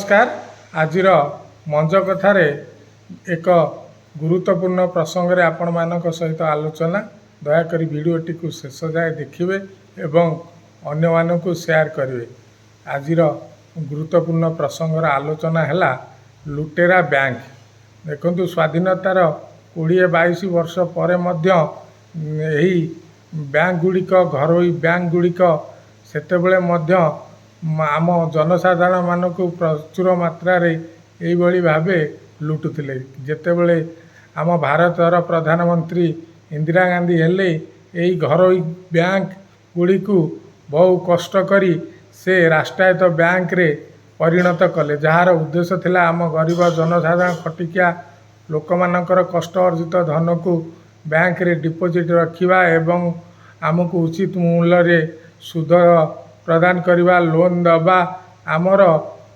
नमस्कार। आजिर मंच कथार एक गुरुत्वपूर्ण प्रसंग रे आपण मानक सहित आलोचना दयाकोरी भिडियोटी को शेष जाए देखिए एवं अन्य मानक शेयर करेंगे। आजिर गुरुत्वपूर्ण प्रसंगर आलोचना है लुटेरा बैंक। देखु स्वाधीनतार 20-22 वर्ष पर यही बैंक गुड़िक घरोई बैंक गुड़िक सेतेबेले आम जनसाधारण मानक प्रचुर मात्रा यही भावे लुटुले। जेतेबेले आम भारतर प्रधानमंत्री इंदिरा गांधी हेले यही घरोई बैंक गुड़ी को बहु कष्ट करी से राष्ट्रायत्त बैंक रे परिणत कले, जार उद्देश्य थिला आम गरीब जनसाधारण खटिकिया लोक मानकर कष्ट अर्जित धन को बैंक रे डिपोजिट रखिबा एवं आमको उचित मूल्य रे सुध प्रदान करवा, लोन दबा, आमर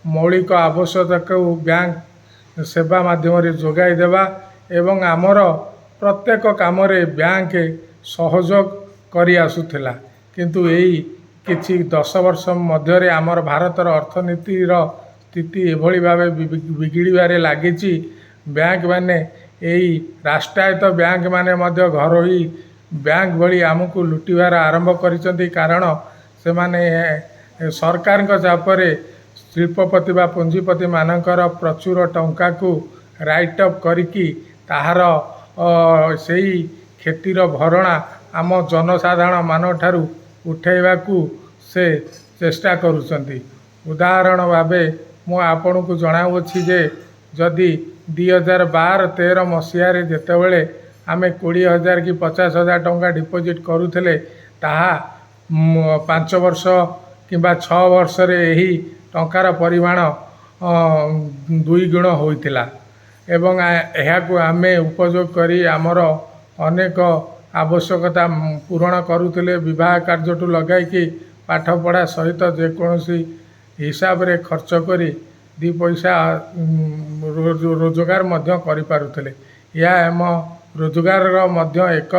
मौलिक आवश्यकता को बैंक सेवा माध्यम जोगाई देवा एवं आमर प्रत्येक काम रे बैंक सहयोग करी आसुथिला। किंतु यही किछि 10 वर्ष मध्य आमर भारतर अर्थनीतिर स्थिति एभली भावे बिगिड़बारे लागिछि। बैंक माने यही राष्ट्रायत्त बैंक माने मध्य घरोई बैंक भली आमको लुटिबार आरंभ करिसंती। कारण से माने सरकार चापरे शिल्पपति बा पुंजीपति मानकर प्रचुर टंका को राइट अप करिकी ताहार सेही खेतीर भरणा आम जनसाधारण मान ठारू उठेबाकू से चेष्टा करुचंती। उदाहरण भावे मु आपन को जणाउछि जे जदि 2012-13 मसीह जेतेबेले आमे 20,000 कि 50,000 टंका डिपोजिट करुथिले ताहा 5 वर्ष किंबा 6 वर्ष रे यही टंकार परिमाण 2 गुण होइतिला एवं एहाकू आमे उपयोग करी आमर अनेक आवश्यकता पूरण करुथिले। विवाह कार्यटू लगाई कि पाठ पढ़ा सहित जेकोसी हिसाब रे खर्च करी 2 पैसा रोजगार मध्य करि पारुथिले। या एम रोजगार मध्य एक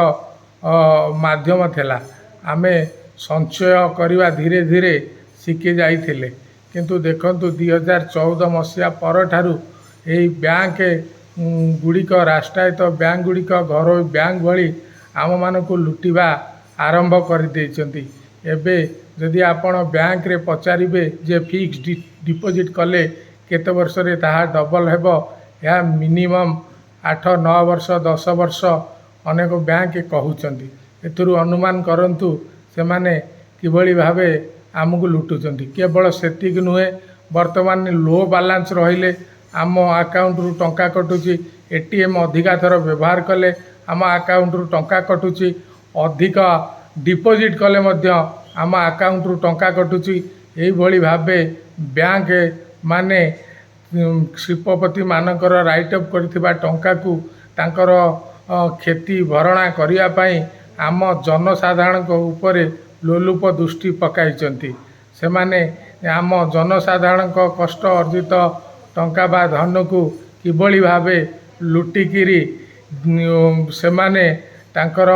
माध्यम थिला। आमे संचय करवा धीरे धीरे शिखी जाइथिले। किंतु देखंतु 2014 मसीहा पर ठारू यही बैंक गुड़िक राष्ट्रायत्त बैंक गुड़िक घरोई बैंक भली आम मानक लुटिबा आरंभ कर देइचंती। एबे जदि आपण बैंक रे पचारिबे जे फिक्स डिपोजिट कले केते वर्ष रे ताहा डबल हेबो, या मिनिमम 8-9 वर्ष 10 वर्ष अनेक बैंक कहउचंती। एथुरु अनुमान करंतु से माने किभली भावे आमको लुटुचंती। केवल सेतिक नुहे, वर्तमान लो बैलेंस रहिले आम अकाउंट रु टंका कटुची, एटीएम अधिका थर व्यवहार कले आम अकाउंट रु टंका कटुची, अधिक डिपोजिट कले मध्य आम अकाउंट रु टंका कटुची। एही भली भावे बैंक माने शिल्पपति मानकर राइट अप करथिबा टंका को तांकर खेती भरणा करिया पई आम जनसाधारण को उपरे लोलुप दृष्टि पकाइचंती। से माने आम जनसाधारण को कष्ट अर्जित टंका बा धन को किभली भावे लुटिकिरी से माने तांकर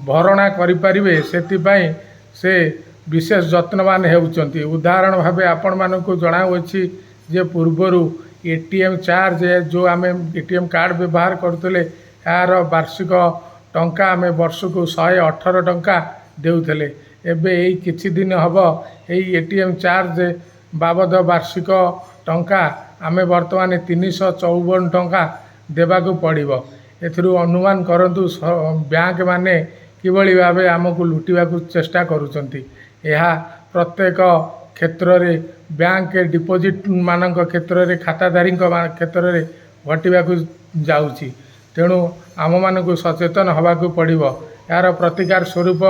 भरणा करि परिबे सेतिपई से विशेष यत्नवान हेउचंती। उदाहरण भावे आपण मानकु जणाउछि जे पूर्वरु एटीएम चार्ज जो आमे एटीएम कार्ड व्यवहार करतले यार वार्षिक टंका आमे वर्ष को 118 टंका देउथले। एबे एई किछि दिन हबो एई एटीएम चार्ज बाबद वार्षिक टंका आमे वर्तमान 354 टंका देबाकू पड़िबो। एथुरु अनुमान करंतु बैंक माने किभली भावे आमको लुटिबाकू चेष्टा करुचंती। एहा प्रत्येक क्षेत्र रे बैंक डिपोजिट मानक क्षेत्र रे खाताधारी क्षेत्र रे घटिबाकू जाउची। तेणु आम मानक सचेतन हवाकू पड़िबो। यार प्रतिकार स्वरूप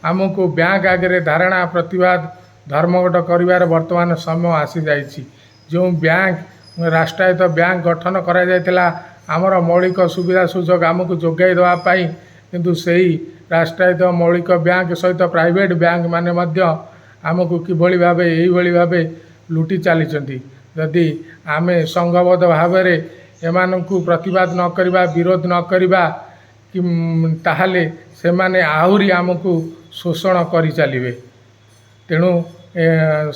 आमको बैंक आगे धारणा प्रतिवाद धर्मघट करिवार वर्तमान समय आसी जाइछि। जो बैंक राष्ट्रायत्त बैंक गठन करा जायतिला आमर मौलिक सुविधा सुजोग आमको जोगाई देवा पाई, किंतु सही राष्ट्रायत्त मौलिक बैंक सहित प्राइवेट बैंक माने मध्य आमको किभली भावे एही भली भावे लुटी चलीचंती। जदि आमे संघबद्ध भावे एमानकु प्रतिवाद न करिबा, विरोध न करिबा कि ताहाले से माने आहुरी आमको शोषण करि चलिबे। तेणु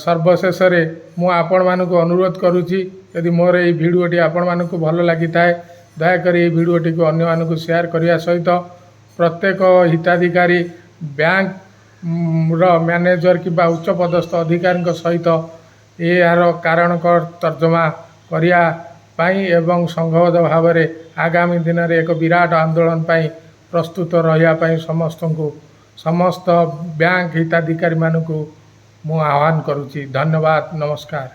ସର୍ବଶେଷରେ ମୁଁ ଆପଣମାନଙ୍କୁ ଅନୁରୋଧ କରୁଛି, ଯଦି ମୋର ଏହି ଭିଡ଼ିଓଟି ଆପଣମାନଙ୍କୁ ଭଲ ଲାଗିଥାଏ ଦୟାକରି ଏହି ଭିଡ଼ିଓଟିକୁ ଅନ୍ୟମାନଙ୍କୁ ସେୟାର କରିବା ସହିତ ପ୍ରତ୍ୟେକ ହିତାଧିକାରୀ ବ୍ୟାଙ୍କର ମ୍ୟାନେଜର କିମ୍ବା ଉଚ୍ଚପଦସ୍ଥ ଅଧିକାରୀଙ୍କ ସହିତ ଏହାର କାରଣ ତର୍ଜମା କରିବା ପାଇଁ ଏବଂ ସଂଘବଦ୍ଧ ଭାବରେ ଆଗାମୀ ଦିନରେ ଏକ ବିରାଟ ଆନ୍ଦୋଳନ ପାଇଁ ପ୍ରସ୍ତୁତ ରହିବା ପାଇଁ ସମସ୍ତ ବ୍ୟାଙ୍କ ହିତାଧିକାରୀମାନଙ୍କୁ ମୁଁ ଆହ୍ୱାନ କରୁଛି। ଧନ୍ୟବାଦ, ନମସ୍କାର।